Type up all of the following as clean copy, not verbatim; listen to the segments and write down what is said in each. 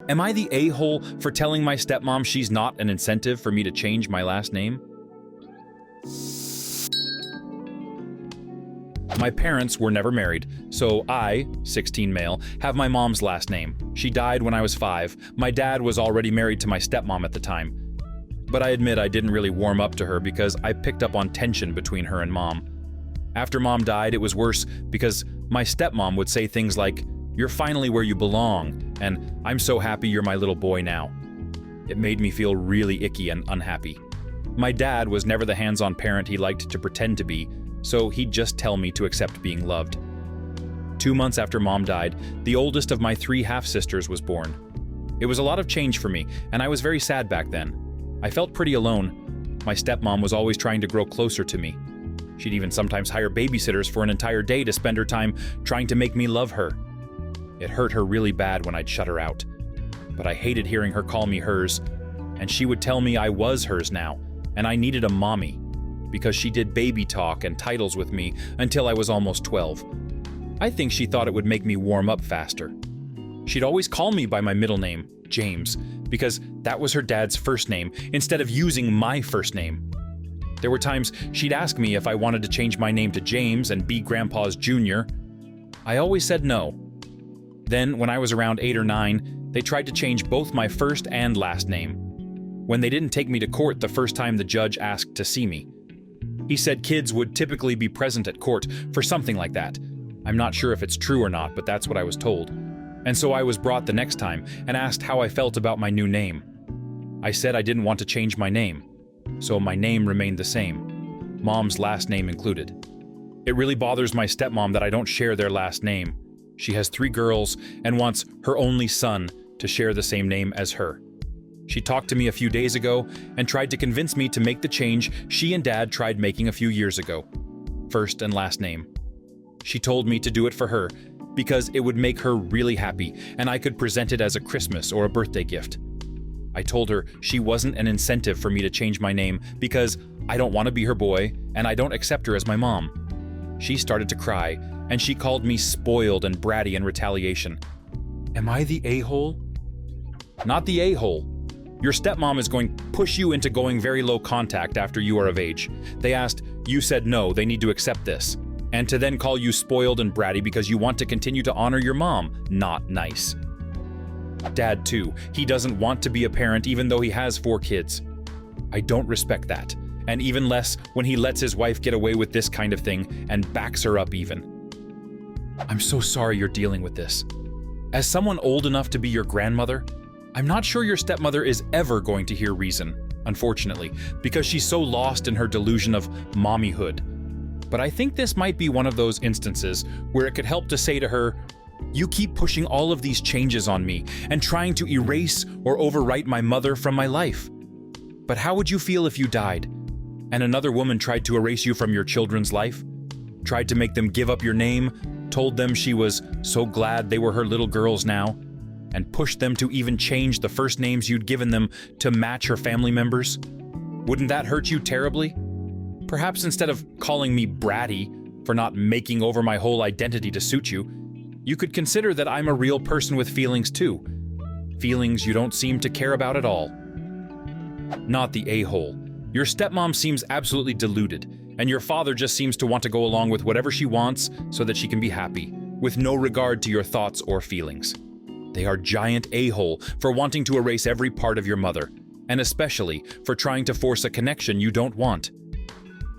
Am I the a-hole for telling my stepmom she's not an incentive for me to change my last name? My parents were never married, so I, 16 male, have my mom's last name. She died when I was 5. My dad was already married to my stepmom at the time. But I admit I didn't really warm up to her because I picked up on tension between her and mom. After mom died, it was worse because my stepmom would say things like, "You're finally where you belong," and "I'm so happy you're my little boy now." It made me feel really icky and unhappy. My dad was never the hands-on parent he liked to pretend to be, so he'd just tell me to accept being loved. 2 months after mom died, the oldest of my 3 half-sisters was born. It was a lot of change for me, and I was very sad back then. I felt pretty alone. My stepmom was always trying to grow closer to me. She'd even sometimes hire babysitters for an entire day to spend her time trying to make me love her. It hurt her really bad when I'd shut her out. But I hated hearing her call me hers, and she would tell me I was hers now, and I needed a mommy, because she did baby talk and titles with me until I was almost 12. I think she thought it would make me warm up faster. She'd always call me by my middle name, James, because that was her dad's first name, instead of using my first name. There were times she'd ask me if I wanted to change my name to James and be Grandpa's Junior. I always said no. Then, when I was around 8 or 9, they tried to change both my first and last name. When they didn't take me to court the first time the judge asked to see me. He said kids would typically be present at court for something like that. I'm not sure if it's true or not, but that's what I was told. And so I was brought the next time and asked how I felt about my new name. I said I didn't want to change my name, so my name remained the same, mom's last name included. It really bothers my stepmom that I don't share their last name. She has 3 girls and wants her only son to share the same name as her. She talked to me a few days ago and tried to convince me to make the change she and Dad tried making a few years ago. First and last name. She told me to do it for her because it would make her really happy and I could present it as a Christmas or a birthday gift. I told her she wasn't an incentive for me to change my name because I don't want to be her boy and I don't accept her as my mom. She started to cry and she called me spoiled and bratty in retaliation. Am I the a-hole? Not the a-hole. Your stepmom is going to push you into going very low contact after you are of age. They asked, you said no, they need to accept this. And to then call you spoiled and bratty because you want to continue to honor your mom. Not nice. Dad too. He doesn't want to be a parent even though he has 4 kids. I don't respect that. And even less when he lets his wife get away with this kind of thing and backs her up even. I'm so sorry you're dealing with this. As someone old enough to be your grandmother, I'm not sure your stepmother is ever going to hear reason, unfortunately, because she's so lost in her delusion of mommyhood. But I think this might be one of those instances where it could help to say to her, you keep pushing all of these changes on me and trying to erase or overwrite my mother from my life. But how would you feel if you died, and another woman tried to erase you from your children's life? Tried to make them give up your name, told them she was so glad they were her little girls now, and pushed them to even change the first names you'd given them to match her family members? Wouldn't that hurt you terribly? Perhaps instead of calling me bratty for not making over my whole identity to suit you, you could consider that I'm a real person with feelings too. Feelings you don't seem to care about at all. Not the a-hole. Your stepmom seems absolutely deluded, and your father just seems to want to go along with whatever she wants so that she can be happy, with no regard to your thoughts or feelings. They are giant a-hole for wanting to erase every part of your mother, and especially for trying to force a connection you don't want.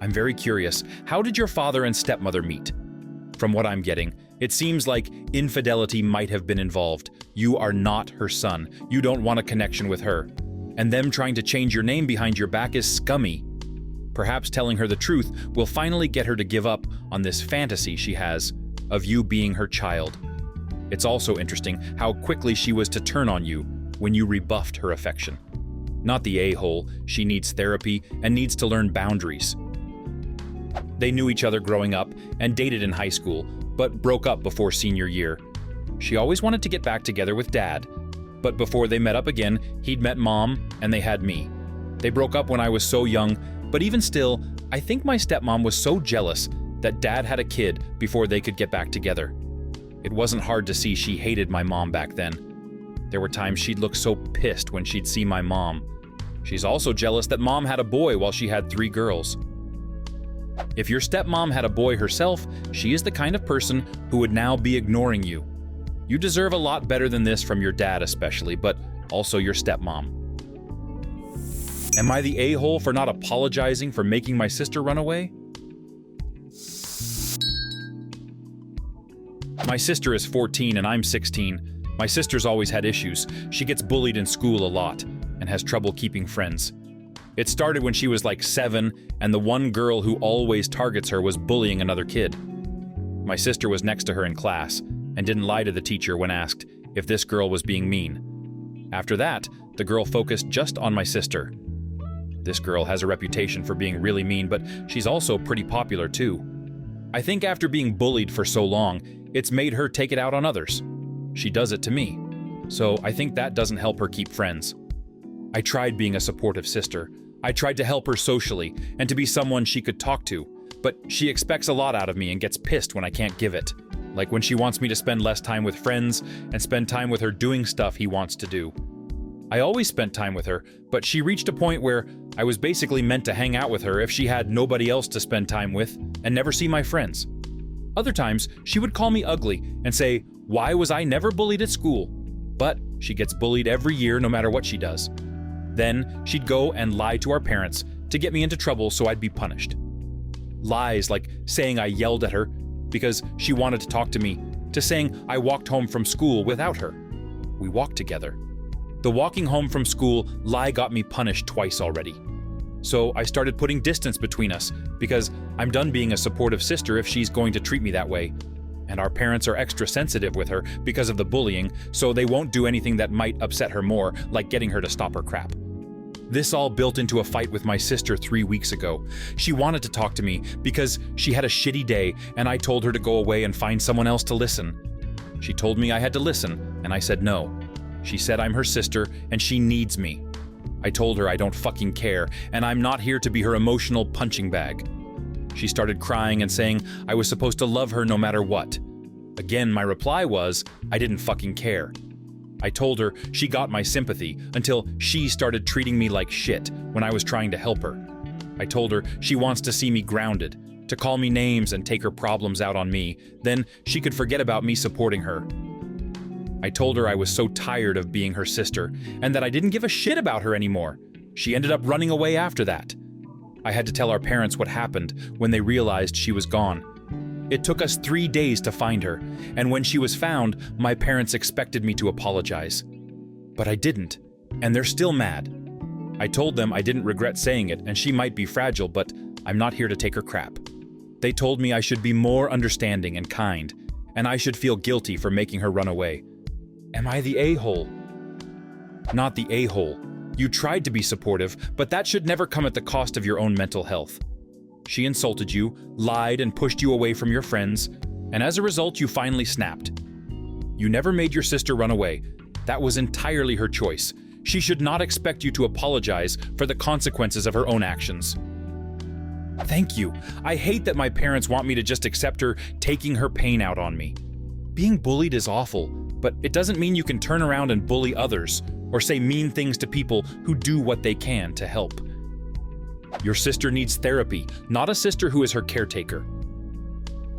I'm very curious, how did your father and stepmother meet? From what I'm getting, it seems like infidelity might have been involved. You are not her son. You don't want a connection with her. And them trying to change your name behind your back is scummy. Perhaps telling her the truth will finally get her to give up on this fantasy she has of you being her child. It's also interesting how quickly she was to turn on you when you rebuffed her affection. Not the a-hole, she needs therapy and needs to learn boundaries. They knew each other growing up and dated in high school, but broke up before senior year. She always wanted to get back together with Dad, but before they met up again, he'd met Mom and they had me. They broke up when I was so young, but even still, I think my stepmom was so jealous that Dad had a kid before they could get back together. It wasn't hard to see she hated my mom back then. There were times she'd look so pissed when she'd see my mom. She's also jealous that mom had a boy while she had 3 girls. If your stepmom had a boy herself, she is the kind of person who would now be ignoring you. You deserve a lot better than this from your dad especially, but also your stepmom. Am I the a-hole for not apologizing for making my sister run away? My sister is 14 and I'm 16. My sister's always had issues. She gets bullied in school a lot and has trouble keeping friends. It started when she was like 7, and the one girl who always targets her was bullying another kid. My sister was next to her in class and didn't lie to the teacher when asked if this girl was being mean. After that, the girl focused just on my sister. This girl has a reputation for being really mean, but she's also pretty popular too. I think after being bullied for so long, it's made her take it out on others. She does it to me, so I think that doesn't help her keep friends. I tried being a supportive sister. I tried to help her socially and to be someone she could talk to, but she expects a lot out of me and gets pissed when I can't give it. Like when she wants me to spend less time with friends and spend time with her doing stuff he wants to do. I always spent time with her, but she reached a point where I was basically meant to hang out with her if she had nobody else to spend time with and never see my friends. Other times, she would call me ugly and say, "Why was I never bullied at school?" But she gets bullied every year no matter what she does. Then she'd go and lie to our parents to get me into trouble so I'd be punished. Lies like saying I yelled at her because she wanted to talk to me, to saying I walked home from school without her. We walked together. The walking home from school lie got me punished twice already. So I started putting distance between us because I'm done being a supportive sister if she's going to treat me that way. And our parents are extra sensitive with her because of the bullying, so they won't do anything that might upset her more, like getting her to stop her crap. This all built into a fight with my sister 3 weeks ago. She wanted to talk to me because she had a shitty day and I told her to go away and find someone else to listen. She told me I had to listen and I said no. She said I'm her sister and she needs me. I told her I don't fucking care and I'm not here to be her emotional punching bag. She started crying and saying I was supposed to love her no matter what. Again, my reply was I didn't fucking care. I told her she got my sympathy until she started treating me like shit when I was trying to help her. I told her she wants to see me grounded, to call me names and take her problems out on me, then she could forget about me supporting her. I told her I was so tired of being her sister and that I didn't give a shit about her anymore. She ended up running away after that. I had to tell our parents what happened when they realized she was gone. It took us 3 days to find her, and when she was found, my parents expected me to apologize. But I didn't, and they're still mad. I told them I didn't regret saying it, and she might be fragile, but I'm not here to take her crap. They told me I should be more understanding and kind, and I should feel guilty for making her run away. Am I the a-hole? Not the a-hole. You tried to be supportive, but that should never come at the cost of your own mental health. She insulted you, lied, and pushed you away from your friends, and as a result, you finally snapped. You never made your sister run away. That was entirely her choice. She should not expect you to apologize for the consequences of her own actions. Thank you. I hate that my parents want me to just accept her taking her pain out on me. Being bullied is awful, but it doesn't mean you can turn around and bully others or say mean things to people who do what they can to help. Your sister needs therapy, not a sister who is her caretaker.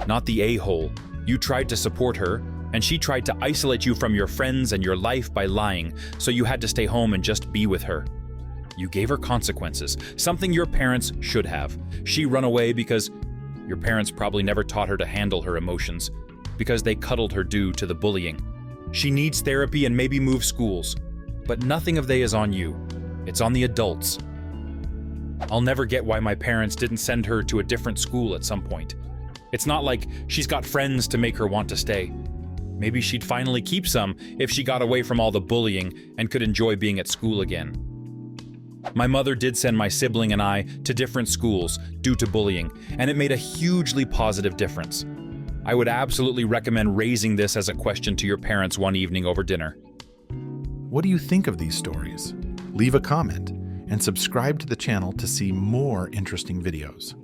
Not the a-hole. You tried to support her, and she tried to isolate you from your friends and your life by lying, so you had to stay home and just be with her. You gave her consequences, something your parents should have. She ran away because your parents probably never taught her to handle her emotions, because they cuddled her due to the bullying. She needs therapy and maybe move schools, but nothing of that is on you. It's on the adults. I'll never get why my parents didn't send her to a different school at some point. It's not like she's got friends to make her want to stay. Maybe she'd finally keep some if she got away from all the bullying and could enjoy being at school again. My mother did send my sibling and I to different schools due to bullying, and it made a hugely positive difference. I would absolutely recommend raising this as a question to your parents one evening over dinner. What do you think of these stories? Leave a comment and subscribe to the channel to see more interesting videos.